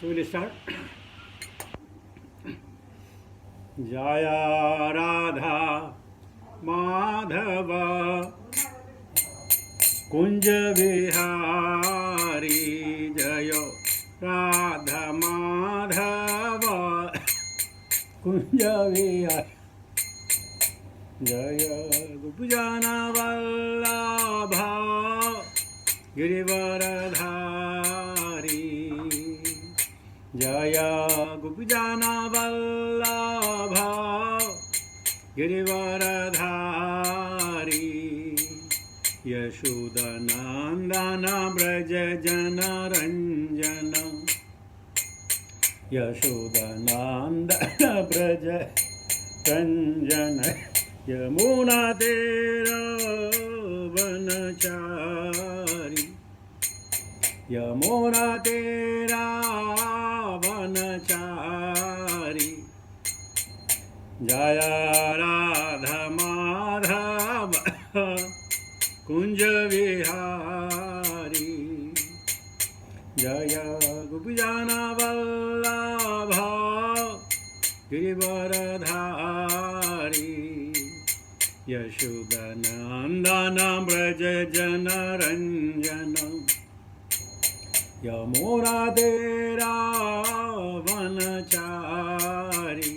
So we'll start. Jaya Radha Madhava Kunja Vihari Jayo Radha Madhava Kunja Vihari Jaya Gopijana Vallabha Girivaradhari Jaya Gopijana Vallabha Girivaradhari Yashodanandana Braja Jana Ranjana Yashodanandana Braja Ranjana Yamuna Tera Vanachari Yamuna Tera Vanachari Jaya Radha Madhava Kunja Vihari Jaya Gopijana Vallabha Girivaradhari Yashodanandana Braja Jana Ranjana Yamuna Tera Vanachari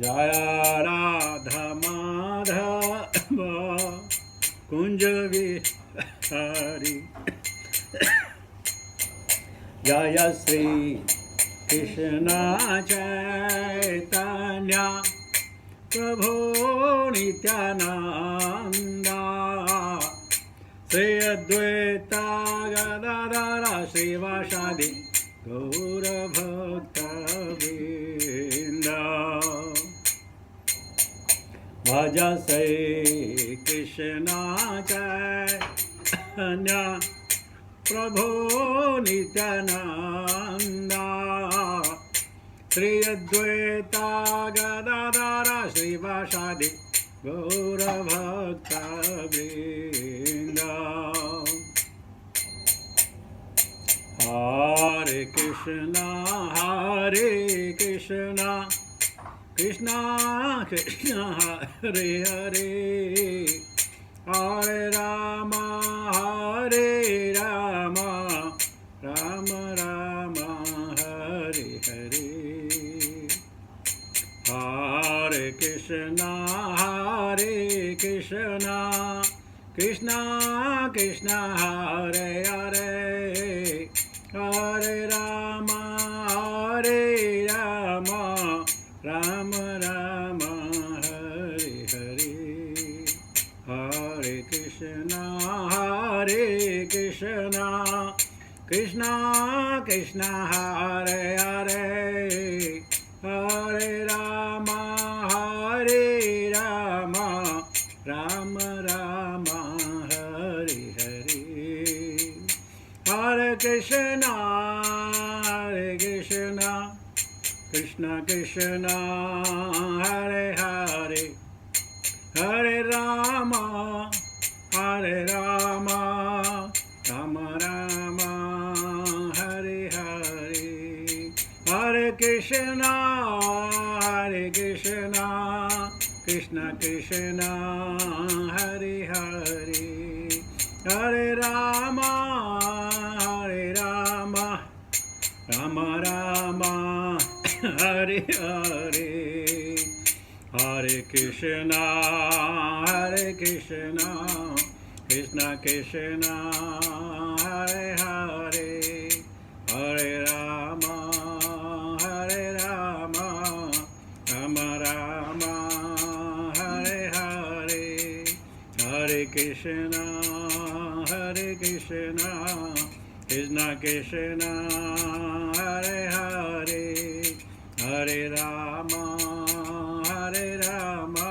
Jaya Radha Madhava Kunja Vihari Jaya Sri Krishna Chaitanya Prabhu Nityananda Sri Advaita Gadadara Srivasadi Gaura Bhakta Vrinda Bhaja Sri Krishna Chaitanya Prabhu Nityananda Sri Advaita Gadadara Srivasadi Gaura Bhakta Vrinda Hare Krishna Krishna Krishna Hare Hare Hare Rama Rama Rama Hare Hare Hare Krishna Krishna Krishna Hare Hare Hare Rama Rama Rama Hare Hare Hare Krishna Krishna Krishna Hare Hare Hare Rama Rama Rama Hare Hare Hare Krishna Krishna Krishna Hare Hare Hare Rama Rama Rama Hare Hare Hare Krishna Krishna Krishna Hare Hare Hare Rama Rama Rama Hare Hare Hare Krishna Krishna Krishna Hare Hare Hare Rama Rama Rama Hare Hare Hare Krishna Krishna Krishna Hare Hare Hare Rama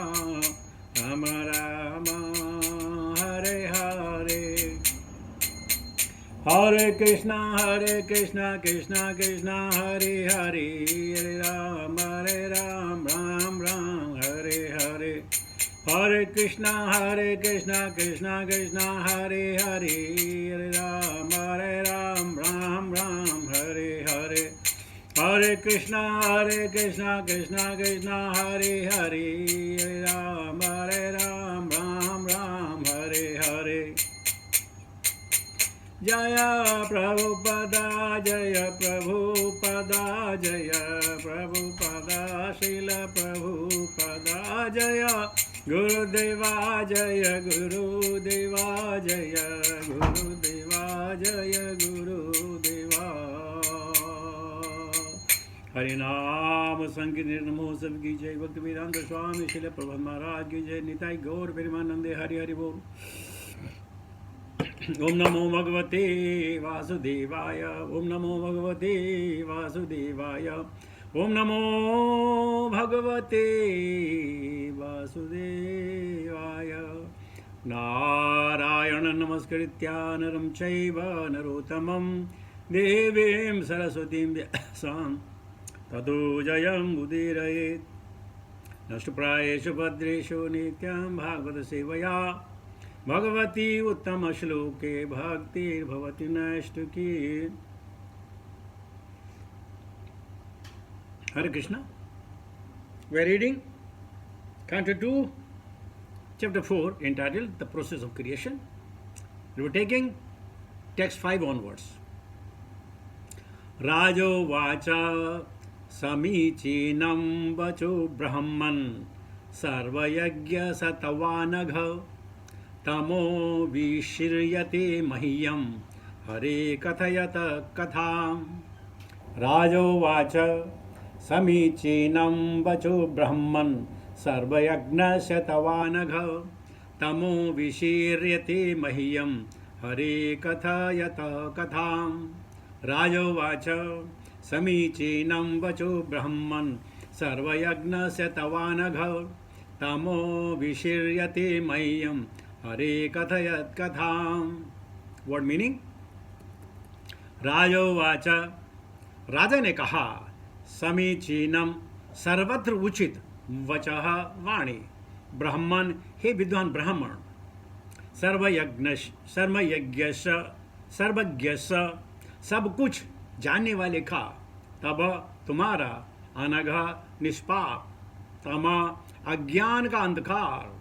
Rama Rama Hare Hare Hare Krishna Krishna Krishna Hare Hare Hare Ram Ram Hare Hare Hare Krishna Krishna Hare Hare Hare Ram Ram Hare Hare Hare Krishna Krishna Krishna Hare Hare, Hare Ram Ram Ram Hare Hare. Jaya Prabhupada Jaya Prabhupada Jaya Prabhupada Srila Prabhupada Jaya Gurudeva Jaya Gurudeva Jaya Gurudeva Jaya Gurudeva. हरिनाम संकीर्तन महोत्सव की जय, भक्ति वेदांत स्वामी श्रील प्रभुपाद महाराज की जय, निताई गौर प्रेमानंदे हरि हरि बोल. ओम नमो भगवते वासुदेवाय, ओम नमो भगवते वासुदेवाय, ओम नमो भगवते वासुदेवाय. नारायण नमस्कृत्या नरं चैव नरोत्तमं देवीं सरस्वतीं व्यासां ततो जयम् उदीरयेत्. नष्टप्रायेषु भद्रेषु नित्यं भागवत सेवया भगवती उत्तम श्लोके भक्तिर्भवति नैष्ठिकी. Hare Krishna. We are reading Canto 2, Chapter 4, entitled The Process of Creation. We are taking text 5 onwards. Rajo vacha samichinam vacho brahman sarvayagya satavanagha तमो विशिर्यते मह्यम हरे कथयत कथाम. राजोवाच समीचीनं वचो ब्रह्मन् सर्वयज्ञस्य तवानघ तमो विशीर्यते मह्यम हरे कथयत कथाम. राजोवाच समीचीनं वचो ब्रह्मन् सर्वयज्ञस्य तवानघ तमो विशीर्यते मह्यम हरे कथयत कथाम. Word meaning. राजोवाच, राजा ने कहा, समीचीनम सर्वत्र उचित, वचः वाणी, ब्राह्मण हे विद्वान ब्राह्मण, सर्वयज्ञ सर्वज्ञ सब कुछ जानने वाले का, तब तुम्हारा अनघ निष्पाप, तमा अज्ञान का अंधकार,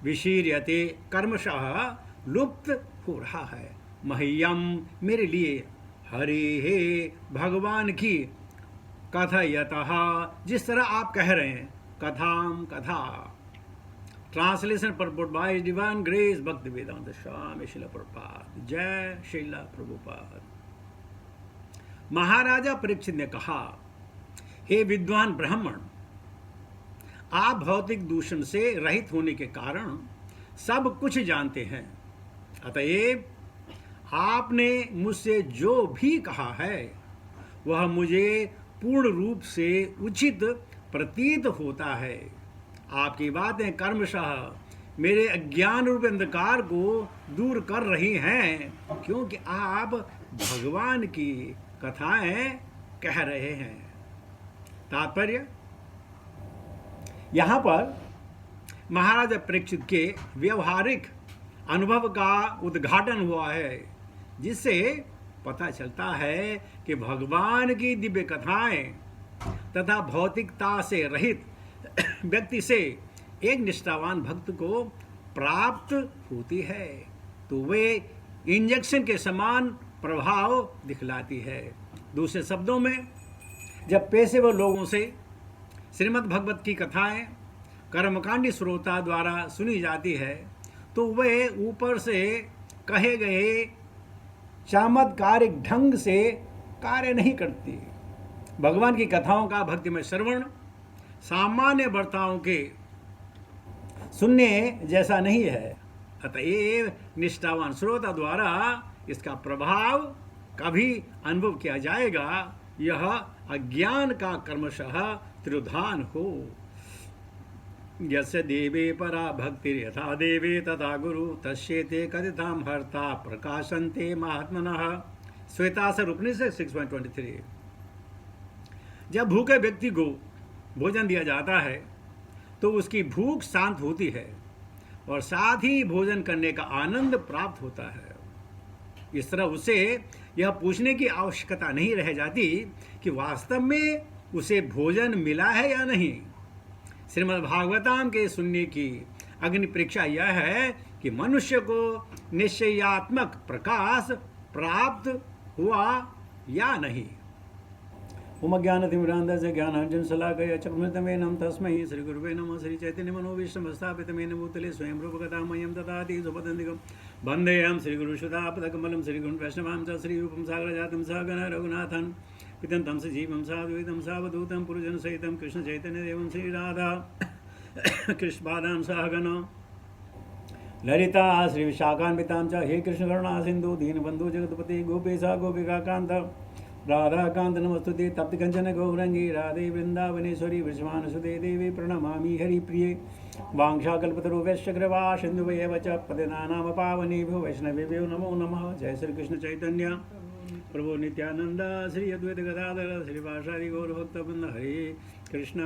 विशीर्यते कर्मशः लुप्त हो रहा है, मह्यम मेरे लिए, हरि हे भगवान की, कथयतः जिस तरह आप कह रहे हैं, कथाम कथा. Translation purport bye divine grace भक्ति वेदांत स्वामी श्रील प्रभुपाद. जय श्रील प्रभुपाद. महाराजा परीक्षित ने कहा, हे विद्वान ब्राह्मण, आप भौतिक दूषण से रहित होने के कारण सब कुछ जानते हैं, अतएव आपने मुझसे जो भी कहा है वह मुझे पूर्ण रूप से उचित प्रतीत होता है. आपकी बातें कर्मशः मेरे अज्ञान रूप अंधकार को दूर कर रही हैं, क्योंकि आप भगवान की कथाएं कह रहे हैं. तात्पर्य. यहाँ पर महाराजा परीक्षित के व्यवहारिक अनुभव का उद्घाटन हुआ है, जिससे पता चलता है कि भगवान की दिव्य कथाएं तथा भौतिकता से रहित व्यक्ति से एक निष्ठावान भक्त को प्राप्त होती है तो वे इंजेक्शन के समान प्रभाव दिखलाती है. दूसरे शब्दों में, जब पेशेवर लोगों से श्रीमद् भगवत की कथाएं कर्मकांडी श्रोता द्वारा सुनी जाती है तो वे ऊपर से कहे गए चमत्कारिक ढंग से कार्य नहीं करती. भगवान की कथाओं का भक्ति में श्रवण सामान्य वर्ताओं के सुनने जैसा नहीं है, अतएव निष्ठावान श्रोता द्वारा इसका प्रभाव कभी अनुभव किया जाएगा. यह अज्ञान का कर्मशः तिरोधान हो. यस्य देवे परा भक्तिर् यथा देवे तथा गुरु तस्येते कथितां हर्ता प्रकाशन्ते महात्मनः. श्वेतासर उपनिषद 6.23. जब भूखे व्यक्ति को भोजन दिया जाता है तो उसकी भूख शांत होती है और साथ ही भोजन करने का आनंद प्राप्त होता है. इस तरह उसे यह पूछने की आवश्यकता नहीं रह जाती कि वास्तव में उसे भोजन मिला है या नहीं। श्रीमद् भागवतम के सुनने की अग्नि परीक्षा यह है कि मनुष्य को निश्चयात्मक प्रकाश प्राप्त हुआ या नहीं। ओम ज्ञानतिमिरान्धस्य ज्ञानाञ्जन शलाकया चक्षुरुन्मीलितं तस्मै श्रीगुरुवे नमः। श्रीचैतन्य मनोभीष्टं स्थापितमेन भूतले स्वयं रूपकथामयं ददाति सुपदन्तिकं वन्देऽहं श्रीगुरुसुधापदकमलं श्रीगुरुं वैष्णवां च श्रीरूपं सागरजातं सहगण रघुनाथं पितन्तं सजीवं साद्वैतं सावधूतं पुरुषजनसहितं कृष्णचैतन्यदेवं श्रीराधा कृष्णपादां सहगण ललिता श्रीविशाखान्वितां च। हे कृष्ण करुणा सिन्धु दीनबन्धु जगत्पते गोपेशा गोपिकान्त राधाकान्त नमस्तुते। तप्त कंचन गौरंगी राधे वृंदावनेश्वरी वृषभानुसुते देवी प्रणमामि हरिप्रिये। वाञ्छाकल्पतरुभ्यश्च कृपा सिन्धुभ्येव च पतितानां पावनेभ्यो वैष्णवेभ्यो नमो नमः। जय श्री कृष्ण चैतन्य प्रभु नित्यानंद श्री अद्वैत गदाधर श्रीवासादि गौरभक्तवृंद। हरे कृष्ण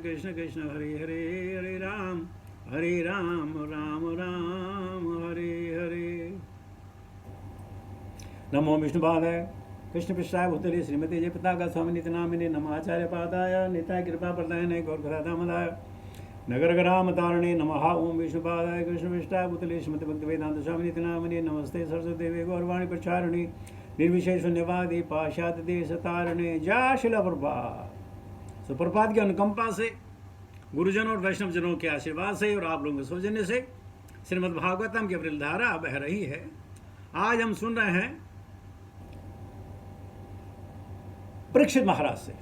कृष्ण कृष्ण हरे हरे, हरे राम राम राम हरे हरे। नमो विष्णुपादाय कृष्ण पृष्ठाय भूतले श्रीमती जय पताका स्वामी नित्य नामिने नमः। आचार्य पादाय निताय कृपा प्रदायने गौरभराधामदाय नगर ग्राम तारणे नमः। ओम विष्णुपादाय कृष्ण पृष्ठाय भूतले श्रीमती भक्ति वेदांत स्वामी नित्य नामिने नमस्ते सरस्वती देवी गौरवाणी प्रचारिणे निर्विशेष शून्यवादी पाश्चात्य देश तारणे। जय शिला प्रभात। सुप्रभात की अनुकंपा से, गुरुजनों और वैष्णव जनों के आशीर्वाद से और आप लोगों के सौजन्य से श्रीमद् भागवतम की अविरल धारा बह रही है। आज हम सुन रहे हैं परीक्षित महाराज से।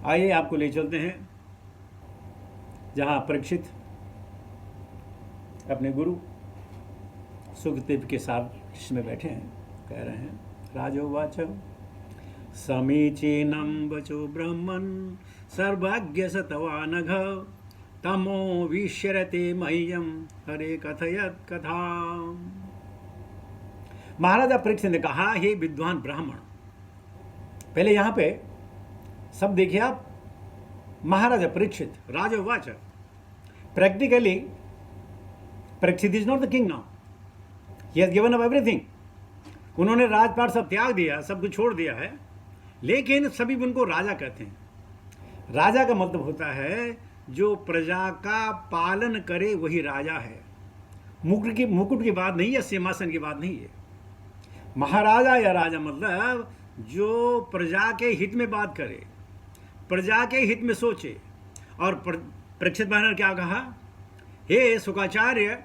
आइए आपको ले चलते हैं जहां परीक्षित अपने गुरु सुखदेव के साथ इसमें बैठे हैं। कह रहे हैं राजोवाच समीचीनं वचो ब्रह्मन् सर्वज्ञ स तवानघ तमो विश्यरते मह्यम हरे कथयत कथा। महाराजा परीक्षित ने कहा, हे विद्वान ब्राह्मण। पहले यहां पे सब देखिए आप, महाराजा परीक्षित राजोवाच। Practically Parikshit is not the king now, he has given up everything. उन्होंने राजपाट सब त्याग दिया, सब कुछ छोड़ दिया है, लेकिन सभी उनको राजा कहते हैं। राजा का मतलब होता है जो प्रजा का पालन करे वही राजा है। मुकुट की बात नहीं है, सिंहासन की बात नहीं है। महाराजा या राजा मतलब जो प्रजा के हित में बात करे, प्रजा के हित में सोचे। और परीक्षित महाराज ने क्या कहा, हे शुकाचार्य,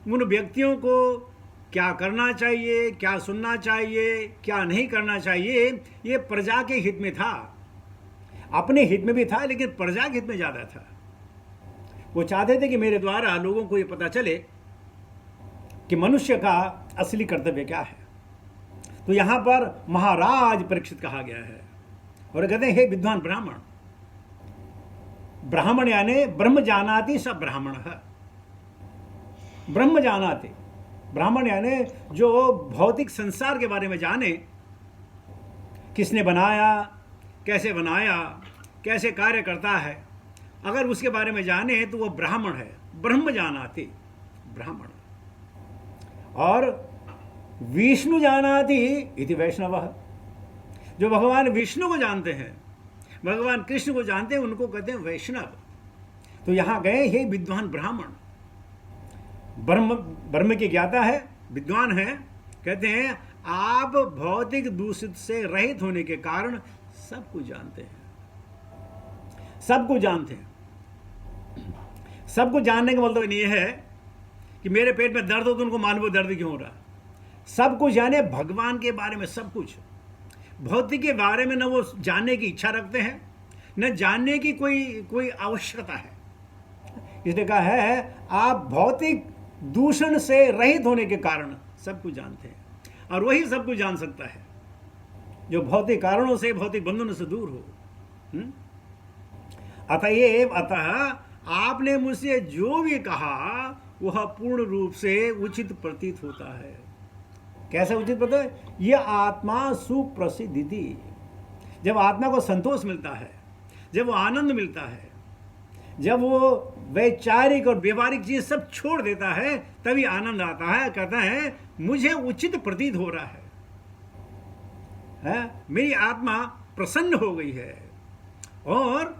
उन व्यक्तियों को क्या करना चाहिए, क्या सुनना चाहिए, क्या नहीं करना चाहिए, ये प्रजा के हित में था। अपने हित में भी था, लेकिन प्रजा के हित में ज्यादा था। वो चाहते थे कि मेरे द्वारा लोगों को ये पता चले कि मनुष्य का असली कर्तव्य क्या है। तो यहां पर महाराज परीक्षित कहा गया है और कहते हैं, हे विद्वान ब्राह्मण। ब्राह्मण यानी ब्रह्म जानाति स ब्राह्मण। ब्रह्म जानाति, ब्राह्मण यानी जो भौतिक संसार के बारे में जाने, किसने बनाया, कैसे कार्य करता है, अगर उसके बारे में जाने तो वो ब्राह्मण है। ब्रह्म जानाति ब्राह्मण। और विष्णु जानाति इति वैष्णव। जो भगवान विष्णु को जानते हैं, भगवान कृष्ण को जानते हैं, उनको कहते हैं वैष्णव। तो यहां गए, हे विद्वान ब्राह्मण। ब्रह्म की ज्ञाता है, विद्वान है। कहते हैं आप भौतिक दूषित से रहित होने के कारण सब कुछ जानते हैं। सब कुछ जानते हैं। सब कुछ जानने का मतलब ये है कि मेरे पेट में दर्द हो तो उनको मालूम दर्द क्यों हो रहा। सब कुछ जाने भगवान के बारे में, सब कुछ। भौतिक के बारे में न वो जानने की इच्छा रखते हैं, न जानने की कोई आवश्यकता है। इसलिए कहा है आप भौतिक दूषण से रहित होने के कारण सब कुछ जानते हैं। और वही सब कुछ जान सकता है जो भौतिक कारणों से, भौतिक बंधनों से दूर हो। अतः आपने मुझसे जो भी कहा वह पूर्ण रूप से उचित प्रतीत होता है। कैसा उचित प्रतीत है? यह आत्मा सुप्रसिद्धि। जब आत्मा को संतोष मिलता है, जब वो आनंद मिलता है, जब वो वैचारिक और व्यवहारिक चीज सब छोड़ देता है, तभी आनंद आता है। कहता है मुझे उचित प्रतीत हो रहा है, मेरी आत्मा प्रसन्न हो गई है, और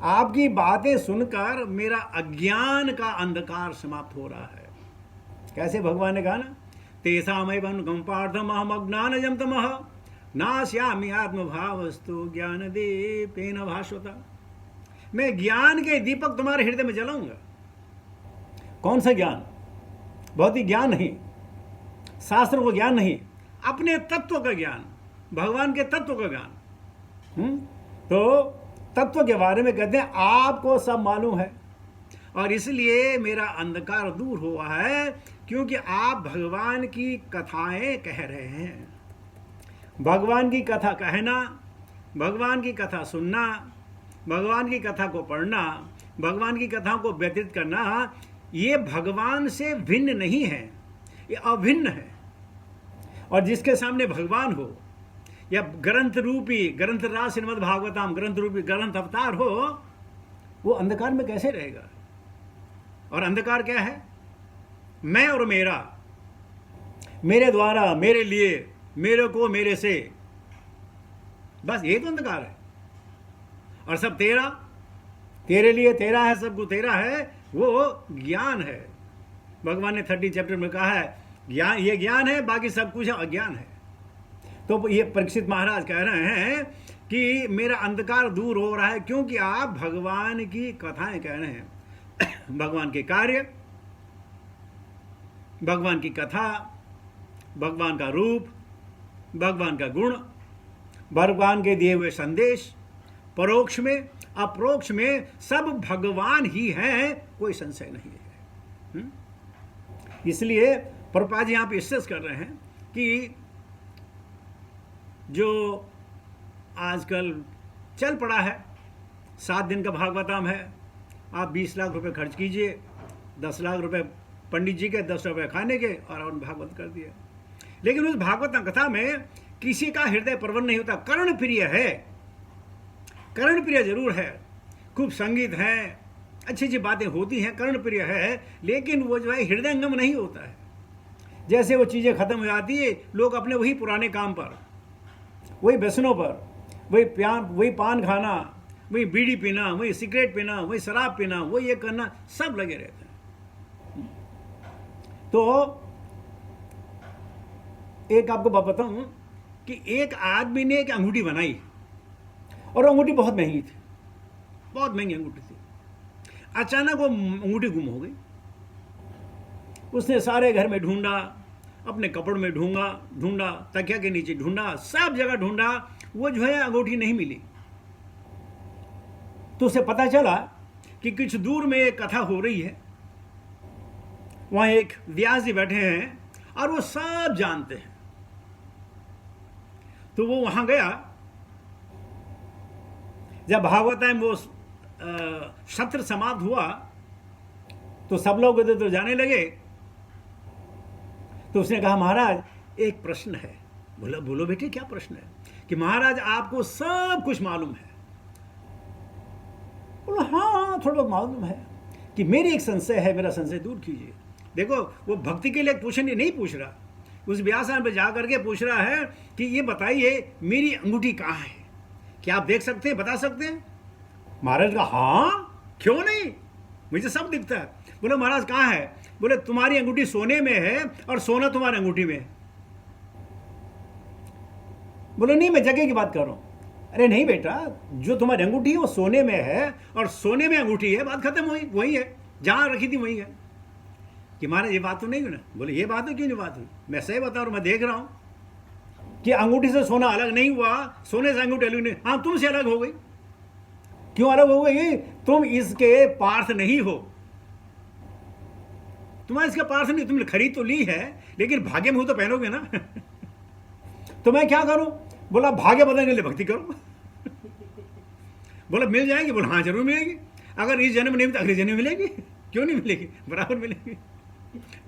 आपकी बातें सुनकर मेरा अज्ञान का अंधकार समाप्त हो रहा है। कैसे भगवान ने कहा ना, तेषामेव अनुगम पार्थम अहम अज्ञानजं तमः नास्यामि आत्मभावस्तु ज्ञान दीपेन भास्वता। मैं ज्ञान के दीपक तुम्हारे हृदय में जलाऊंगा। कौन सा ज्ञान? भौतिक ज्ञान नहीं, शास्त्रों का ज्ञान नहीं, अपने तत्व का ज्ञान, भगवान के तत्व का ज्ञान। तो तत्व के बारे में कहते हैं आपको सब मालूम है, और इसलिए मेरा अंधकार दूर हुआ है, क्योंकि आप भगवान की कथाएं कह रहे हैं। भगवान की कथा कहना, भगवान की कथा सुनना, भगवान की कथा को पढ़ना, भगवान की कथा को व्यतीत करना, ये भगवान से भिन्न नहीं है, ये अभिन्न है। और जिसके सामने भगवान हो, या ग्रंथ रूपी ग्रंथ राज श्रीमद् भागवतम ग्रंथ रूपी ग्रंथ अवतार हो, वो अंधकार में कैसे रहेगा? और अंधकार क्या है? मैं और मेरा, मेरे द्वारा, मेरे लिए, मेरे को, मेरे से, बस ये तो अंधकार है। और सब तेरा, तेरे लिए, तेरा है, सब कुछ तेरा है, वो ज्ञान है। भगवान ने 30 चैप्टर में कहा है ज्ञान, ये ज्ञान है, बाकी सब कुछ अज्ञान है। तो ये परीक्षित महाराज कह रहे हैं कि मेरा अंधकार दूर हो रहा है, क्योंकि आप भगवान की कथाएं कह रहे हैं। भगवान के कार्य, भगवान की कथा, भगवान का रूप, भगवान का गुण, भगवान के दिए हुए संदेश, परोक्ष में अप्रोक्ष में सब भगवान ही है, कोई संशय नहीं है। इसलिए प्रभुपाद जी यहाँ पे स्ट्रेस कर रहे हैं कि जो आजकल चल पड़ा है, 7 दिन का भागवतम है, आप 20 लाख रुपए खर्च कीजिए, 10 लाख रुपए पंडित जी के, 10 रुपए खाने के, और भागवत कर दिया। लेकिन उस भागवत कथा में किसी का हृदय प्रवन्न नहीं होता। कर्ण प्रिय है, कर्ण प्रिय जरूर है, खूब संगीत है, अच्छी अच्छी बातें होती हैं, कर्ण प्रिय है, लेकिन वो जो है हृदयंगम नहीं होता है। जैसे वो चीज़ें खत्म हो जाती है, लोग अपने वही पुराने काम पर, वही व्यसनों पर, वही पान खाना, वही बीड़ी पीना, वही सिगरेट पीना, वही शराब पीना, वही ये करना, सब लगे रहते हैं। तो एक आपको बात बताऊं कि एक आदमी ने एक अंगूठी बनाई, और अंगूठी बहुत महंगी थी, बहुत महंगी अंगूठी थी। अचानक वो अंगूठी गुम हो गई। उसने सारे घर में ढूंढा, अपने कपड़ में ढूंढा, तकिया के नीचे ढूंढा, सब जगह ढूंढा, वो जो है अंगूठी नहीं मिली। तो उसे पता चला कि कुछ दूर में एक कथा हो रही है, वहां एक व्यास जी बैठे हैं और वो सब जानते हैं। तो वो वहां गया। जब भागवतम वो सत्र समाप्त हुआ तो सब लोग उधर तो जाने लगे। तो उसने कहा महाराज एक प्रश्न है। बोला बोलो बेटे क्या प्रश्न है? कि महाराज आपको सब कुछ मालूम है। बोला हाँ थोड़ा बहुत मालूम है। कि मेरी एक संशय है, मेरा संशय दूर कीजिए। देखो वो भक्ति के लिए पूछने नहीं पूछ रहा, उस व्यासन पे जा करके पूछ रहा है कि ये बताइए मेरी अंगूठी कहाँ है, क्या आप देख सकते हैं, बता सकते हैं? महाराज का हाँ क्यों नहीं, मुझे सब दिखता है। बोले महाराज कहाँ है? बोले तुम्हारी अंगूठी सोने में है और सोना तुम्हारी अंगूठी में है। बोले नहीं मैं जगह की बात कर रहा हूँ। अरे नहीं बेटा, जो तुम्हारी अंगूठी है वो सोने में है और सोने में अंगूठी है, बात खत्म हुई, वही है, जहां रखी थी वही है। कि महाराज ये बात तो नहीं हुई ना। बोले ये बात तो क्यों नहीं बात हुई, मैं सही बता रहा हूं, मैं देख रहा हूं कि अंगूठी से सोना अलग नहीं हुआ, सोने से अंगूठी अलग नहीं। हाँ तुमसे अलग हो गई। क्यों अलग हो गई? तुम इसके पार्थ नहीं हो, तुम्हारा इसका पार्थ नहीं, तुमने खरीद तो ली है लेकिन भाग्य में हो तो पहनोगे ना। तो मैं क्या करूं? बोला भाग्य बदलने के लिए भक्ति करो। बोला मिल जाएगी? बोला हाँ जरूर मिलेगी, अगर इस जन्म नहीं तो अगले जन्म मिलेगी, क्यों नहीं मिलेगी, बराबर मिलेगी।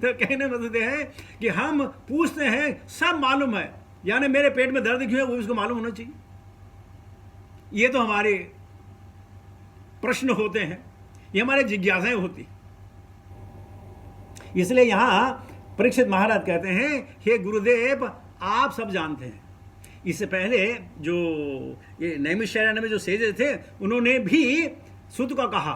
तो कहने मतलब है कि हम पूछते हैं सब मालूम है, यानी मेरे पेट में दर्द क्यों है वो उसको मालूम होना चाहिए। ये तो हमारे प्रश्न होते हैं, ये हमारे जिज्ञासाएं होती। इसलिए यहां परीक्षित महाराज कहते हैं, हे गुरुदेव आप सब जानते हैं। इससे पहले जो ये नैमिषारण्य में जो सेजे थे उन्होंने भी सूत को कहा,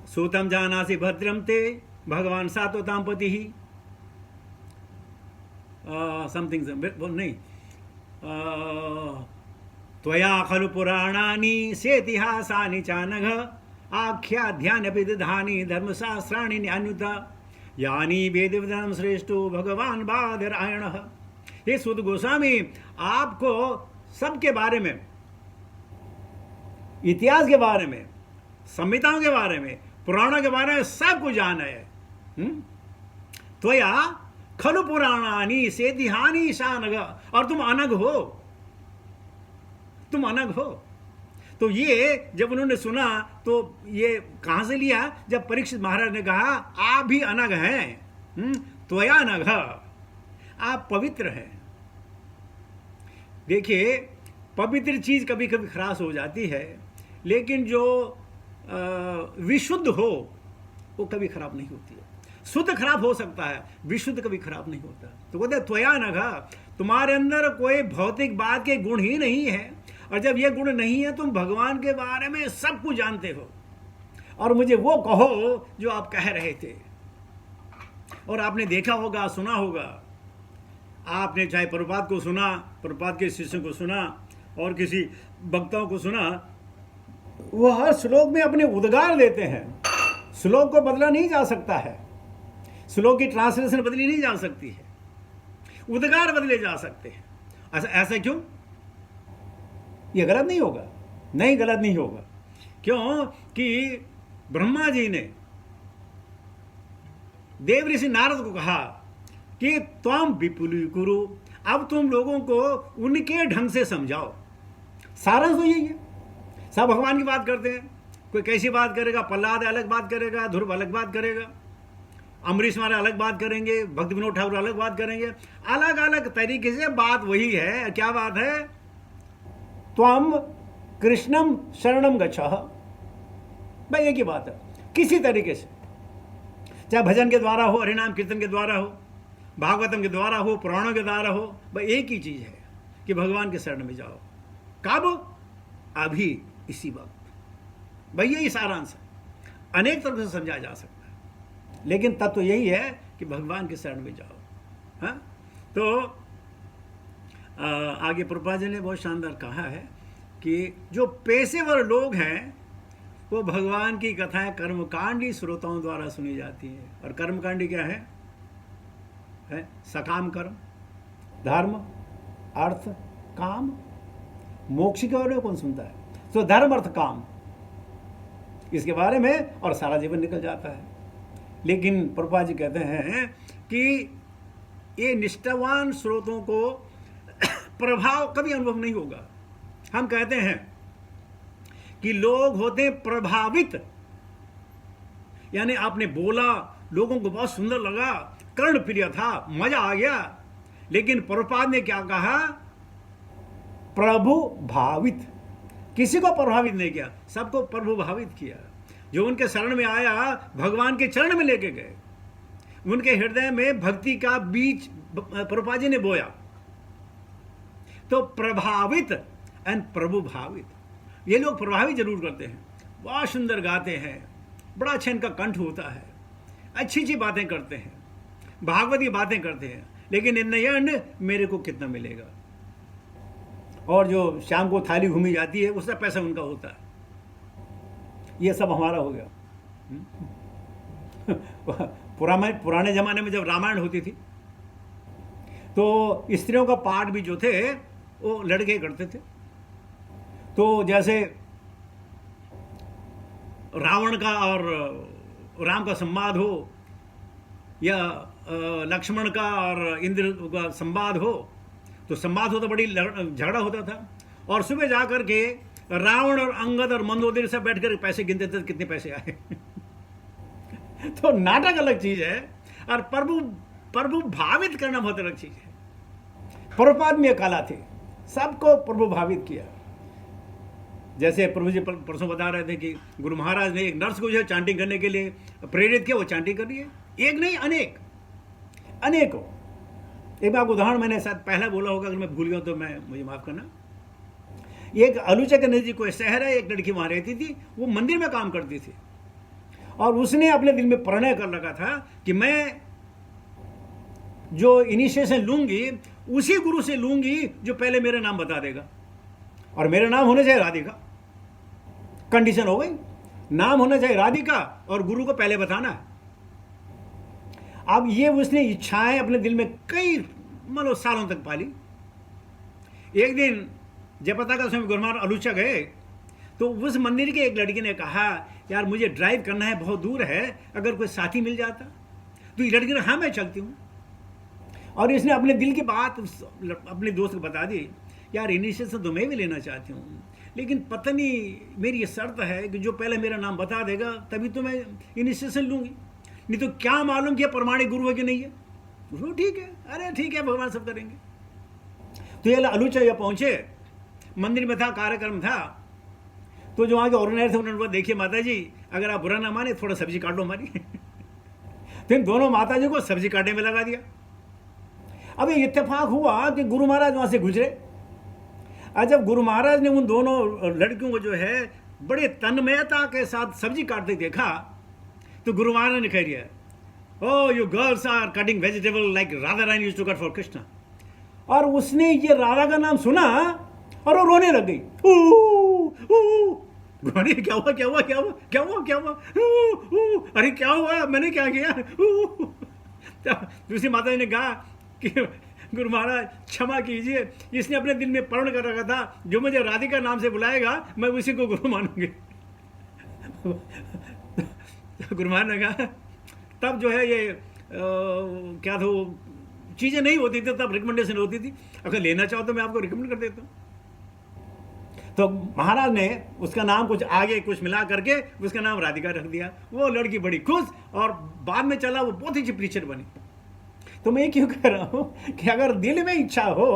सूतम जानासि भद्रम ते भगवान सात्वताम पति ही समथिंग नहीं त्वया खलु पुराणानि सेतिहासानि चानघ आख्याध्यान्यपि दधानि धर्मशास्त्राणि न्यान्युत यानी वेदविधान श्रेष्ठो भगवान बादरायणः। हे सूत गोस्वामी आपको सबके बारे में, इतिहास के बारे में, संहिताओं के बारे में, पुराणों के बारे में सब कुछ जाना है। त्वया खलु पुराणानि सेतिहानि शानघ, और तुम अनघ हो, तुम अनघ हो। तो ये जब उन्होंने सुना तो ये कहां से लिया? जब परीक्षित महाराज ने कहा आप भी अनघ हैं, त्वया अनघ, आप पवित्र हैं। देखिए पवित्र चीज कभी कभी खराब हो जाती है, लेकिन जो विशुद्ध हो वो कभी खराब नहीं होती है। शुद्ध खराब हो सकता है, विशुद्ध कभी खराब नहीं होता। तो कहते त्वया अनघ, तुम्हारे अंदर कोई भौतिक बात के गुण ही नहीं है, और जब ये गुण नहीं है तुम भगवान के बारे में सब कुछ जानते हो, और मुझे वो कहो जो आप कह रहे थे। और आपने देखा होगा, सुना होगा, आपने चाहे प्रभुपाद को सुना, प्रभुपाद के शिष्यों को सुना, और किसी वक्ताओं को सुना, वो हर श्लोक में अपने उद्गार देते हैं। श्लोक को बदला नहीं जा सकता है, श्लोक की ट्रांसलेशन बदली नहीं जा सकती है, उद्गार बदले जा सकते हैं। ऐसा क्यों? ये गलत नहीं होगा, नहीं गलत नहीं होगा। क्यों कि ब्रह्मा जी ने देव ऋषि नारद को कहा कि त्वम विपुली कुरु, अब तुम लोगों को उनके ढंग से समझाओ। सारांश तो यही है। सब भगवान की बात करते हैं, कोई कैसी बात करेगा, प्रहलाद अलग बात करेगा, ध्रुव अलग बात करेगा, अमरीश महाराज अलग बात करेंगे, भक्ति विनोद ठाकुर अलग बात करेंगे, अलग अलग तरीके से बात वही है। क्या बात है? त्वम कृष्णम शरणम गच्छः, भाई एक ही बात है। किसी तरीके से, चाहे भजन के द्वारा हो, हरिनाम कीर्तन के द्वारा हो, भागवतम के द्वारा हो, पुराणों के द्वारा हो, भाई एक ही चीज है कि भगवान के शरण में जाओ। कब? अभी, इसी वक्त। भाई यही सारांश है। अनेक तरह से समझाया जा सकता है, लेकिन तत्व तो यही है कि भगवान के शरण में जाओ। हाँ, तो आगे प्रभुपाद जी ने बहुत शानदार कहा है कि जो पेशेवर लोग हैं वो भगवान की कथाएं कर्मकांडी श्रोताओं द्वारा सुनी जाती है। और कर्मकांडी क्या है? सकाम कर्म, धर्म, अर्थ, काम, मोक्ष के बारे में कौन सुनता है? तो धर्म, अर्थ, काम, इसके बारे में और सारा जीवन निकल जाता है। लेकिन प्रभुपाद जी कहते हैं कि ये निष्ठावान श्रोतों को प्रभाव कभी अनुभव नहीं होगा। हम कहते हैं कि लोग होते प्रभावित, यानी आपने बोला, लोगों को बहुत सुंदर लगा, कर्णप्रिय था, मजा आ गया। लेकिन प्रभुपाद ने क्या कहा? प्रभु भावित। किसी को प्रभावित नहीं किया, सबको प्रभु भावित किया। जो उनके शरण में आया, भगवान के चरण में लेके गए, उनके हृदय में भक्ति का बीज प्रभुपाद जी ने बोया। तो प्रभावित एंड प्रभु भावित, ये लोग प्रभावित जरूर करते हैं, बहुत सुंदर गाते हैं, बड़ा अच्छा इनका कंठ होता है, अच्छी अच्छी बातें करते हैं, भागवत की बातें करते हैं, लेकिन इन द एंड मेरे को कितना मिलेगा? और जो शाम को थाली घूमी जाती है उसका पैसा उनका होता है। ये सब हमारा हो गया। पुराने जमाने में जब रामायण होती थी तो स्त्रियों का पाठ भी जो थे वो लड़के करते थे। तो जैसे रावण का और राम का संवाद हो, या लक्ष्मण का और इंद्र का संवाद हो, तो संवाद हो तो बड़ी झगड़ा होता था। और सुबह जाकर के रावण और अंगद और मंदोदरी सब बैठ कर पैसे गिनते थे, कितने पैसे आए। तो नाटक अलग चीज है, और प्रभु भावित करना बहुत अलग चीज है। प्रभुपाद में कला थी, सबको प्रभु भावित किया। जैसे प्रभु जी परसों बता रहे थे कि गुरु महाराज ने एक नर्स को जो है चांटिंग करने के लिए प्रेरित किया, वो चांटिंग कर रही है। एक नहीं, अनेकों। एक बार उदाहरण मैंने शायद पहला बोला होगा, अगर मैं भूल गया तो मुझे माफ करना। एक अलूचा के नजदीक कोई शहर है, एक लड़की वहां रहती थी, वो मंदिर में काम करती थी और उसने अपने दिल में प्रणय कर रखा था कि मैं जो इनिशिएशन लूंगी उसी गुरु से लूंगी जो पहले मेरा नाम बता देगा, और मेरा नाम होना चाहिए राधिका। कंडीशन हो गई, नाम होना चाहिए राधिका और गुरु को पहले बताना है। अब ये उसने इच्छाएं अपने दिल में कई मतलब सालों तक पाली। एक दिन जयपता का स्वामी गुरु महाराज अलूचा गए तो उस मंदिर के एक लड़की ने कहा, यार मुझे ड्राइव करना है, बहुत दूर है, अगर कोई साथी मिल जाता। तो ये लड़की ने हाँ मैं चलती हूँ। और इसने अपने दिल की बात अपने दोस्त को बता दी, यार इनिशिएशन तो मैं भी लेना चाहती हूँ, लेकिन पता नहीं मेरी ये शर्त है कि जो पहले मेरा नाम बता देगा तभी तो मैं इनिशिएशन लूँगी, नहीं तो क्या मालूम कि प्रमाणिक गुरु है कि नहीं है। वो ठीक है, अरे ठीक है, भगवान सब करेंगे। तो ये अलूचा ये पहुँचे, मंदिर में था, कार्यक्रम था, तो जो वहाँ के ऑर्गेनाइजर थे उन्होंने बोला, देखिए माता जी अगर आप बुरा ना माने थोड़ा सब्जी काट लो हमारी। तो इन दोनों माता जी को सब्जी काटने में लगा दिया। अब ये इत्तेफाक हुआ कि गुरु महाराज वहाँ से गुजरे, और जब गुरु महाराज ने उन दोनों लड़कियों को जो है बड़े तन्मयता के साथ सब्जी काटते देखा, तो गुरु महाराज ने कह दिया, oh you girls are cutting vegetable like Radha Rani used to cut for Krishna. और उसने ये राधा का नाम सुना और वो रोने लग गई। अरे क्या हुआ क्या हुआ क्या हुआ क्या हुआ क्या हुआ, अरे क्या हुआ, मैंने क्या किया। दूसरी माता जी ने कहा कि गुरु महाराज क्षमा कीजिए, इसने अपने दिल में प्रण कर रखा था जो मुझे राधिका नाम से बुलाएगा मैं उसी को गुरु मानूंगी। गुरु महाराज ने कहा, तब जो है ये क्या था, चीज़ें नहीं होती थी, तब रिकमेंडेशन होती थी, अगर लेना चाहो तो मैं आपको रिकमेंड कर देता हूँ। तो महाराज ने उसका नाम कुछ आगे कुछ मिला करके उसका नाम राधिका रख दिया। वो लड़की बड़ी खुश, और बाद में चला वो बहुत ही प्रीचर बनी। तो मैं क्यों कह रहा हूँ कि अगर दिल में इच्छा हो,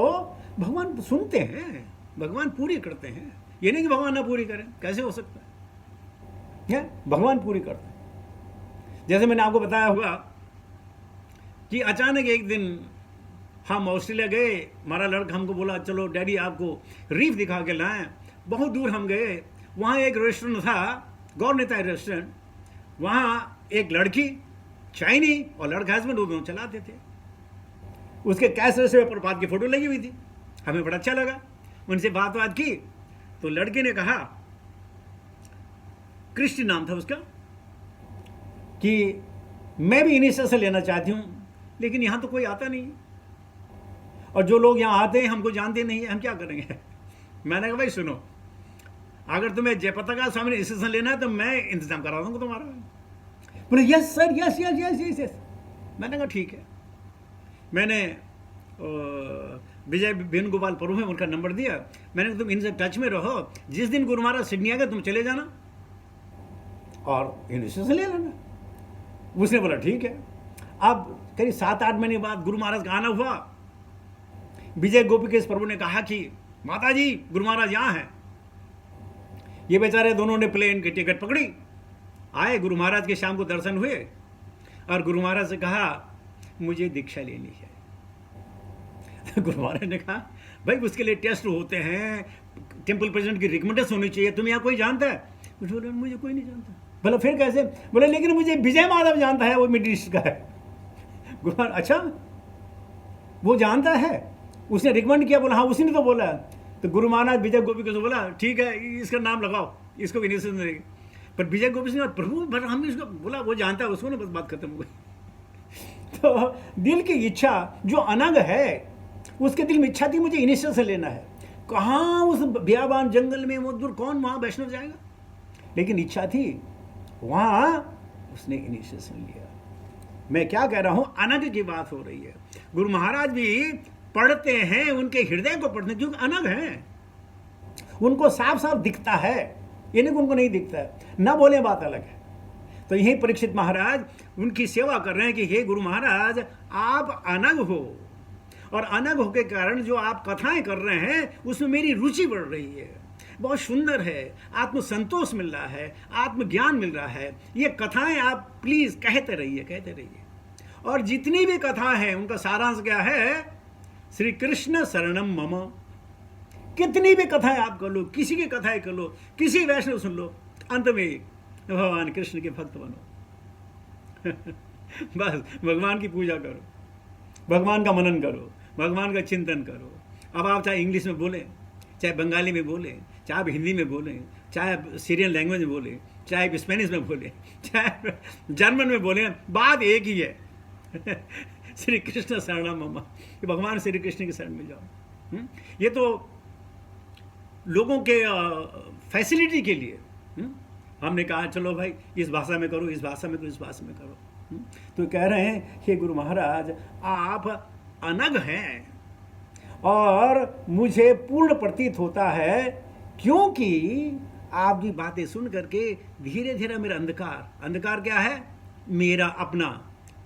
भगवान सुनते हैं, भगवान पूरी करते हैं। ये नहीं कि भगवान ना पूरी करें, कैसे हो सकता है, भगवान पूरी करते हैं। जैसे मैंने आपको बताया होगा कि अचानक एक दिन हम ऑस्ट्रेलिया गए, हमारा लड़का हमको बोला चलो डैडी आपको रीफ दिखा के लाएं। बहुत दूर हम गए, वहाँ एक रेस्टोरेंट था, गौरनेता रेस्टोरेंट, वहाँ एक लड़की चाइनी और लड़का हस्बैंड दोनों चलाते थे। उसके कैश रजिस्टर पे प्रभुपाद की फोटो लगी हुई थी, हमें बड़ा अच्छा लगा, उनसे बात की। तो लड़के ने कहा, क्रिस्टी नाम था उसका, कि मैं भी इनिशियल से लेना चाहती हूँ, लेकिन यहाँ तो कोई आता नहीं, और जो लोग यहाँ आते हैं हमको जानते नहीं है, हम क्या करेंगे। मैंने कहा भाई सुनो, अगर तुम्हें जयपताका स्वामी ने इनिशिएशन लेना है तो मैं इंतजाम करा दूंगा तुम्हारा। बोले yes sir, yes yes yes yes yes. मैंने कहा ठीक है। मैंने विजय वेणुगोपाल प्रभु है उनका नंबर दिया, मैंने कहा तुम इनसे टच में रहो, जिस दिन गुरु महाराज सिडनी आ गए तुम चले जाना और इनिशिएशन ले लेना। उसने बोला ठीक है। अब करीब 7-8 महीने बाद गुरु महाराज का आना हुआ। विजय गोपीकेश प्रभु ने कहा कि माता जी गुरु महाराज यहाँ हैं। ये बेचारे दोनों ने प्लेन की टिकट पकड़ी, आए, गुरु महाराज के शाम को दर्शन हुए, और गुरु महाराज से कहा मुझे दीक्षा लेनी है। गुरु महाराज ने कहा भाई उसके लिए टेस्ट होते हैं, टेम्पल प्रेसिडेंट की रिकमेंडेशन होनी चाहिए, तुम्हें यहाँ कोई जानता है? बोले मुझे कोई नहीं जानता। बोला फिर कैसे? बोले लेकिन मुझे विजय माधव जानता है, वो मिडिल ईस्ट का है। गुरु महाराज अच्छा वो जानता है, उसने रिकमेंड किया? बोला हाँ उसी ने तो बोला। तो गुरु महाराज विजय गोपी को बोला ठीक है इसका नाम लगाओ, इसको इनिशिएशन देंगे। पर विजय गोपी सिंह प्रभु हम इसको बोला वो जानता है उसको ना, बस बात खत्म हो गई। तो दिल की इच्छा जो अनग है, उसके दिल में इच्छा थी मुझे इनिशिएशन लेना है। कहाँ उस बियाबान जंगल में वो दूर कौन वहाँ वैष्णव जाएगा, लेकिन इच्छा थी, वहाँ उसने इनिशिएशन लिया। मैं क्या कह रहा हूँ, अनग की बात हो रही है। गुरु महाराज भी पढ़ते हैं, उनके हृदय को पढ़ते हैं, जो अनग हैं, उनको साफ साफ दिखता है, ये नहीं उनको नहीं दिखता है, ना बोले बात अलग है। तो यही परीक्षित महाराज उनकी सेवा कर रहे हैं कि हे गुरु महाराज आप अनग हो, और अनग हो के कारण जो आप कथाएं कर रहे हैं उसमें मेरी रुचि बढ़ रही है। बहुत सुंदर है, आत्मसंतोष मिल रहा है, आत्मज्ञान मिल रहा है। ये कथाएं आप प्लीज कहते रहिए, कहते रहिए। और जितनी भी कथा है उनका सारांश क्या है? श्री कृष्ण शरणम मम। कितनी भी कथाएं आप कर लो, किसी की कथाएं कर लो, किसी वैष्णव सुन लो, अंत में भगवान कृष्ण के भक्त बनो। बस भगवान की पूजा करो, भगवान का मनन करो, भगवान का चिंतन करो। अब आप चाहे इंग्लिश में बोलें, चाहे बंगाली में बोलें, चाहे आप हिंदी में बोलें, चाहे सीरियन लैंग्वेज में बोलें, चाहे आप स्पेनिश में बोलें, चाहे जर्मन में बोलें, बात एक ही है। श्री कृष्ण शरणम मम, कि भगवान श्री कृष्ण की शरण में जाओ। ये तो लोगों के फैसिलिटी के लिए हमने कहा चलो भाई इस भाषा में करो, इस भाषा में करो, इस भाषा में करो। तो कह रहे हैं हे गुरु महाराज, आप अनग हैं और मुझे पूर्ण प्रतीत होता है, क्योंकि आपकी बातें सुन करके धीरे धीरे मेरा अंधकार क्या है? मेरा अपना,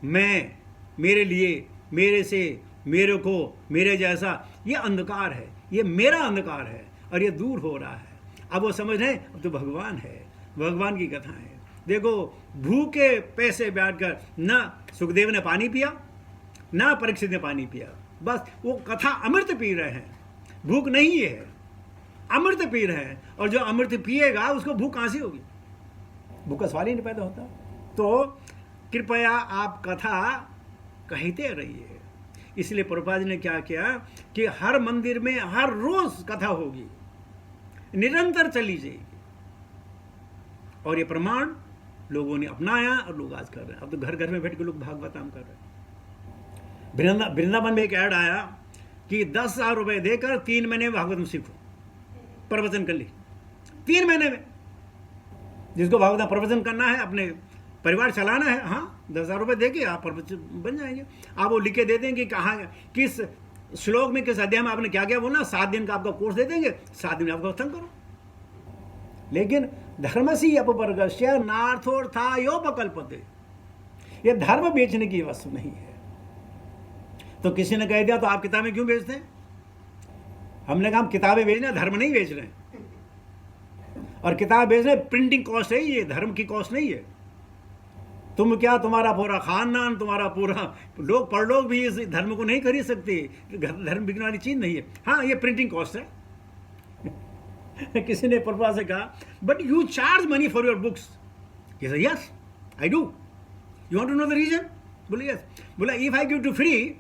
मैं, मेरे लिए, मेरे से, मेरे को, मेरे जैसा, ये अंधकार है, ये मेरा अंधकार है और ये दूर हो रहा है। अब वो समझ रहे हैं अब तो भगवान है, भगवान की कथा है। देखो भूखे पैसे बैठकर ना सुखदेव ने पानी पिया, ना परीक्षित ने पानी पिया, बस वो कथा अमृत पी रहे हैं, भूख नहीं है, अमृत पी रहे हैं। और जो अमृत पिएगा उसको भूख कहां से होगी? भूख का सवाल ही नहीं पैदा होता। तो कृपया आप कथा कहते रहिए। इसलिए प्रभुपाद जी ने क्या किया कि हर मंदिर में हर रोज कथा होगी, निरंतर चली जाएगी। और ये प्रमाण लोगों ने अपनाया और लोग आज कर रहे हैं। अब तो घर घर में बैठ के लोग भागवताम कर रहे हैं। वृंदावन में एक ऐड आया कि 10,000 रुपए देकर 3 महीने भागवतम सीखो, प्रवचन कर ली 3 महीने में। जिसको भागवतम प्रवचन करना है, अपने परिवार चलाना है, हाँ 10,000 रुपए देके आप प्रवचन बन जाएंगे। आप वो लिख के दे देंगे कहाँ, किस श्लोक में, किस अध्याय में आपने क्या क्या बोलना, 7 दिन का आपका कोर्स दे देंगे, 7 दिन में आपका खत्म करो। लेकिन धर्मसी अपवर्गस्य नार्थोर्थायोपकल्पते, ये धर्म बेचने की वस्तु नहीं है। तो किसी ने कह दिया तो आप किताबें क्यों बेचते हैं? हमने कहा हम किताबें बेच रहे हैं, धर्म नहीं बेच रहे हैं। और किताब बेच रहे प्रिंटिंग कॉस्ट है, ये धर्म की कॉस्ट नहीं है। तुम क्या, तुम्हारा पूरा खानदान, तुम्हारा पूरा लोग परलोक भी इस धर्म को नहीं खरीद सकते। धर्म बिकने वाली चीज नहीं है। हाँ ये प्रिंटिंग कॉस्ट है। किसी ने प्रभुपाद से कहा but you charge money for your books. Yes I do. You want to know the reason? बोले यस। बोला if I give to free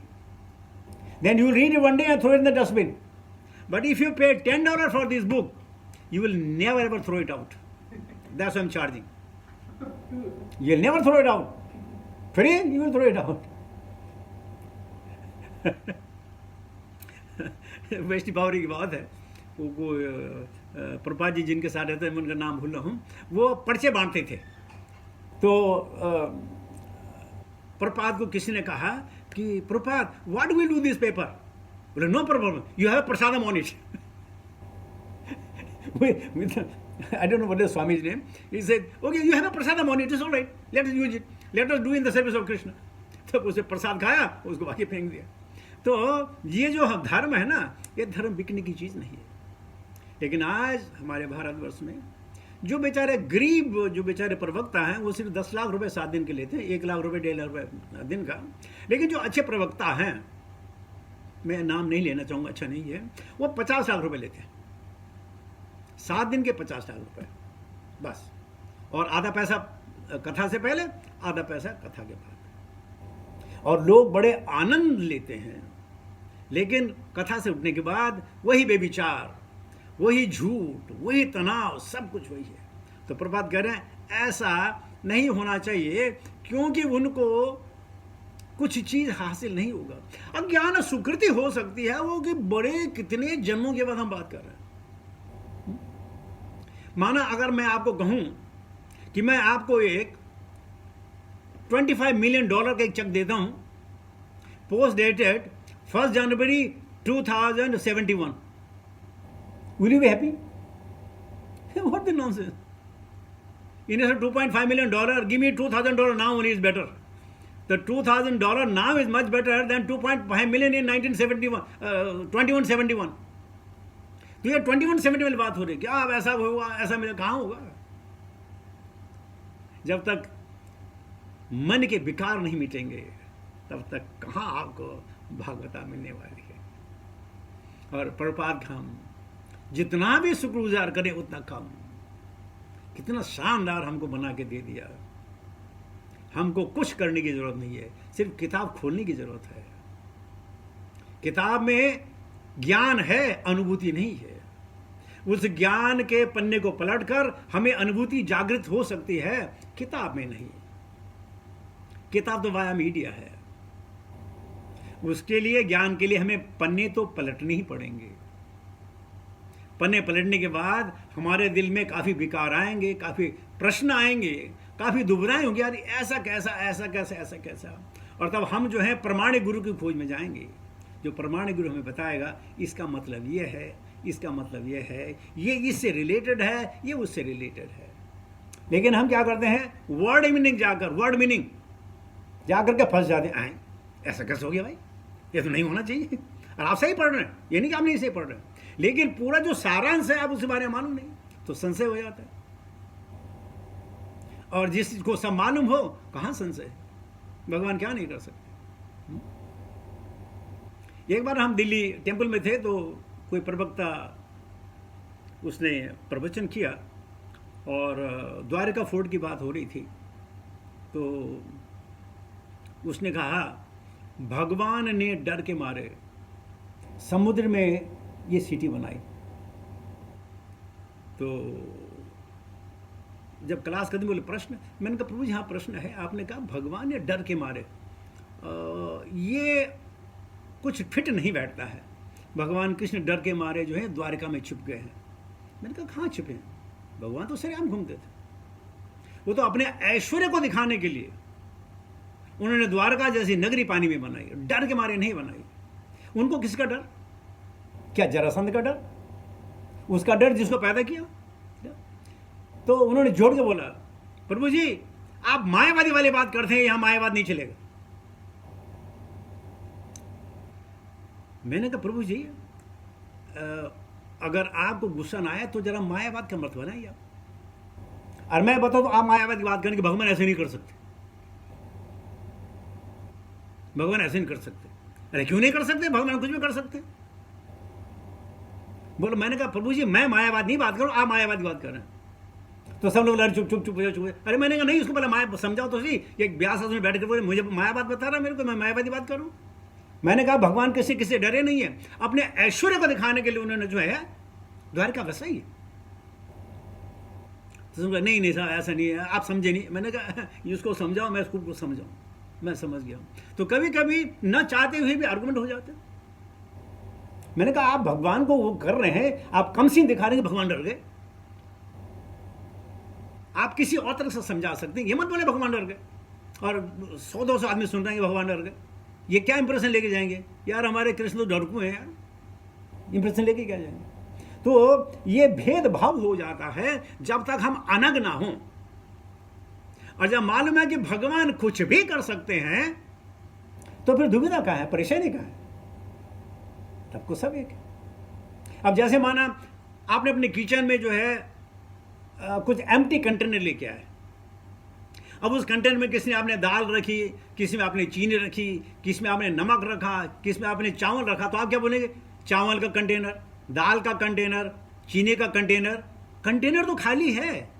then you read one day and throw in the dustbin, but if you pay $10 for this book you will never ever throw it out. That's why I'm charging. You'll never throw it out. Free, you will throw it out. वैष्णव बावरी की बात है, वो प्रभुपाद जी जिनके साथ रहते हैं, मैं उनका नाम भूल रहा हूँ, वो पर्चे बांटते थे। तो प्रभुपाद को किसी ने कहा कि Prabhupada what will do this paper? बोले no problem, you have prasadam on it. I don't know what is Swami's name. He said, okay, you have a prasadam on it, it's all right. Let us use it. Let us do in the service of Krishna. तो उसे प्रसाद खाया, उसको बाकी फेंक दिया। तो ये जो धर्म है ना, ये धर्म बिकने की चीज़ नहीं है। लेकिन आज हमारे भारतवर्ष में जो बेचारे गरीब, जो बेचारे प्रवक्ता हैं, वो सिर्फ 10 लाख रुपए 7 दिन के लेते हैं, 1 लाख रुपए 1.5 लाख रुपए दिन का। लेकिन जो अच्छे प्रवक्ता हैं, मैं नाम नहीं लेना चाहूँगा, अच्छा नहीं है, वो 50 लाख रुपए लेते हैं। 7 दिन के 50 लाख रुपए बस। और आधा पैसा कथा से पहले, आधा पैसा कथा के बाद। और लोग बड़े आनंद लेते हैं। लेकिन कथा से उठने के बाद वही बेविचार, वही झूठ, वही तनाव, सब कुछ वही है। तो प्रभुपाद कह रहे हैं ऐसा नहीं होना चाहिए, क्योंकि उनको कुछ चीज हासिल नहीं होगा। अज्ञान सुकृति हो सकती है वो कि बड़े कितने जन्मों के बाद हम बात कर रहे हैं। माना अगर मैं आपको कहूं कि मैं आपको एक $25 मिलियन का एक चेक देता हूं, post dated 1 January 2071, will you be happy? What the nonsense? Instead of $2.5 million, give me $2,000 now only is better. The $2,000 now is much better than $2.5 million in 2171. तो ये 2170 वाली बात हो रही है, क्या अब ऐसा हुआ, ऐसा मेरा कहाँ होगा? जब तक मन के विकार नहीं मिटेंगे तब तक कहाँ आपको भागवता मिलने वाली है। और प्रपात हम जितना भी शुक्रगुजार करें उतना कम। कितना शानदार हमको बना के दे दिया। हमको कुछ करने की जरूरत नहीं है, सिर्फ किताब खोलने की जरूरत है। किताब में ज्ञान है, अनुभूति नहीं है। उस ज्ञान के पन्ने को पलटकर हमें अनुभूति जागृत हो सकती है, किताब में नहीं। किताब तो वाया मीडिया है, उसके लिए, ज्ञान के लिए हमें पन्ने तो पलटने ही पड़ेंगे। पन्ने पलटने के बाद हमारे दिल में काफी विकार आएंगे, काफी प्रश्न आएंगे, काफी दुविधाएं होंगी, यार ऐसा कैसा, ऐसा कैसा, ऐसा कैसा। और तब हम जो है प्रमाणिक गुरु की खोज में जाएंगे, जो प्रमाणिक गुरु हमें बताएगा इसका मतलब ये है, इसका मतलब ये है, ये इससे रिलेटेड है, ये उससे रिलेटेड है। लेकिन हम क्या करते हैं, वर्ड मीनिंग जाकर के फंस जाते हैं। ऐसा कैसे हो गया भाई, ये तो नहीं होना चाहिए। और आप सही पढ़ रहे हैं, ये नहीं कि आप नहीं सही पढ़ रहे हैं, लेकिन पूरा जो सारांश है आप उसके बारे में मालूम नहीं, तो संशय हो जाता है। और जिसको सब मालूम हो, कहां संशय? भगवान क्या नहीं कर सकते। एक बार हम दिल्ली टेंपल में थे, तो कोई प्रवक्ता उसने प्रवचन किया और द्वारका फोर्ट की बात हो रही थी। तो उसने कहा, भगवान ने डर के मारे समुद्र में ये सिटी बनाई। तो जब क्लास खत्म बोले प्रश्न, मैंने कहा प्रभु जी हाँ प्रश्न है। आपने कहा भगवान ने डर के मारे, ये कुछ फिट नहीं बैठता है। भगवान कृष्ण डर के मारे जो है द्वारका में छुप गए हैं। मैंने कहा कहाँ छुपे हैं? भगवान तो सरेआम घूमते थे। वो तो अपने ऐश्वर्य को दिखाने के लिए उन्होंने द्वारका जैसी नगरी पानी में बनाई, डर के मारे नहीं बनाई। उनको किसका डर? क्या जरासंध का डर? उसका डर जिसको पैदा किया। तो उन्होंने जोड़ के बोला, प्रभु जी आप मायावादी वाली बात करते हैं, यहां मायावाद नहीं चलेगा। मैंने कहा प्रभु जी अगर आपको गुस्सा ना आया तो जरा मायावाद का मत बनाइए आप। और मैं बताऊं तो आप मायावाद की बात करें कि भगवान ऐसे नहीं कर सकते, भगवान ऐसे नहीं कर सकते। अरे क्यों नहीं कर सकते? भगवान कुछ भी कर सकते। बोलो, मैंने कहा प्रभु जी मैं मायावाद नहीं बात करूं, आप मायावाद की बात कर रहे हैं। तो सब लोग लड़ चुप चुप चुप चुप। अरे मैंने कहा नहीं, उसको पहले माया समझाओ तो सही। एक व्यास में बैठ कर बोले मुझे मायावाद बता रहा मेरे को, मैं मायावादी बात करूं। मैंने कहा भगवान किसी किसी डरे नहीं है, अपने ऐश्वर्य को दिखाने के लिए उन्होंने जो है द्वारका बसाई है। तो नहीं नहीं साहब ऐसा नहीं है, आप समझे नहीं। मैंने कहा इसको समझाओ, मैं इसको समझाऊं। मैं समझ गया। तो कभी कभी न चाहते हुए भी आर्गुमेंट हो जाते। मैंने कहा आप भगवान को वो कर रहे हैं, आप कम सीन दिखा रहे हैं कि भगवान डर गए। आप किसी और तरह से समझा सकते हैं, ये मत बोले भगवान डर गए और 100-200 आदमी सुन रहे हैं कि भगवान डर गए। ये क्या इंप्रेशन लेके जाएंगे? यार हमारे कृष्ण तो डरकू हैं यार, इंप्रेशन लेके क्या जाएंगे? तो ये भेदभाव हो जाता है जब तक हम अनग ना हो। और जब मालूम है कि भगवान कुछ भी कर सकते हैं तो फिर दुविधा कहाँ है, परेशानी कहाँ है? तब को सब एक है। अब जैसे माना आपने अपने किचन में जो है कुछ एम्प्टी कंटेनर लेके आए। अब उस कंटेनर में किसी ने आपने दाल रखी, किसी में आपने चीनी रखी, किसी में आपने नमक रखा, किसी में आपने चावल रखा। तो आप क्या बोलेंगे? चावल का कंटेनर, दाल का कंटेनर, चीनी का कंटेनर। कंटेनर तो खाली है,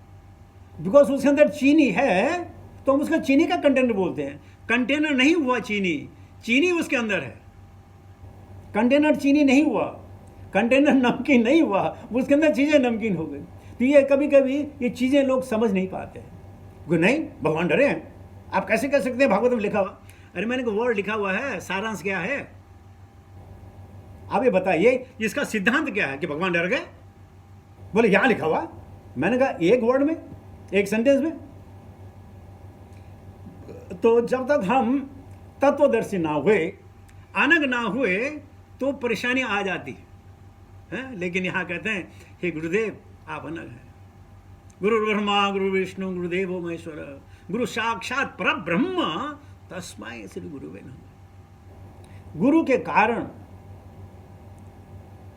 बिकॉज उसके अंदर चीनी है तो हम उसका चीनी का कंटेनर बोलते हैं। कंटेनर नहीं हुआ चीनी, चीनी उसके अंदर है। कंटेनर चीनी नहीं हुआ, कंटेनर नमकीन नहीं हुआ, उसके अंदर चीजें नमकीन हो गई। तो ये कभी कभी ये चीजें लोग समझ नहीं पाते हैं। नहीं भगवान डरे हैं, आप कैसे कह सकते हैं? भागवत में लिखा हुआ। अरे मैंने कहा वर्ड लिखा हुआ है, सारांश क्या है आप ये बताइए, इसका सिद्धांत क्या है कि भगवान डर गए? बोले यहां लिखा हुआ। मैंने कहा एक वर्ड में, एक सेंटेंस में। तो जब तक हम तत्वदर्शी ना हुए, अनग ना हुए, तो परेशानी आ जाती है। लेकिन यहां कहते हैं हे गुरुदेव आप अनग हैं। गुरु ब्रह्मा गुरु विष्णु गुरुदेवो महेश्वर, गुरु साक्षात परब्रह्म तस्मै श्री गुरुवे नमः। गुरु के कारण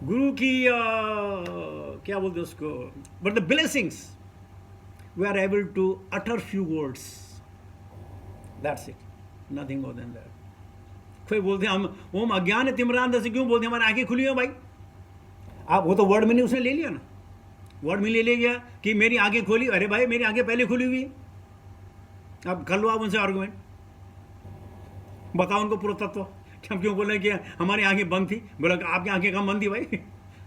गुरु की क्या बोलते हैं उसको, but the blessings we are able to utter few words, that's it, nothing more than that. कोई बोलते हैं हम ओम अज्ञान तिमरान से क्यों बोलते हैं हमारी आंखें खुली हो भाई? आप वो तो वर्ड में नहीं उसने ले लिया ना, वर्ड में ले लिया कि मेरी आंखें खोली, अरे भाई मेरी आंखें पहले खुली हुई। अब कर लो आप उनसे आर्गुमेंट, बताओ उनको पूरा तत्व, हम क्यों बोल रहे हैं कि हमारी आंखें बंद थी? बोला कि आपकी आंखें कम बंद थी भाई,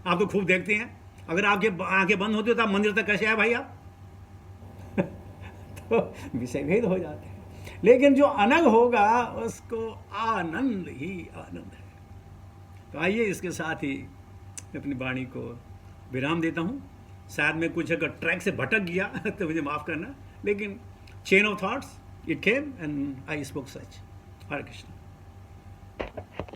आप तो खूब देखते हैं। अगर आपके आंखें बंद होती तो आप मंदिर तक कैसे आए भाई आप? तो विषय भेद हो जाते हैं, लेकिन जो अनग होगा उसको आनंद ही आनंद है। तो आइए इसके साथ ही अपनी वाणी को विराम देता हूँ। शायद मैं कुछ अगर ट्रैक से भटक गया तो मुझे माफ़ करना, लेकिन chain of thoughts it came and I spoke such. Hare Krishna.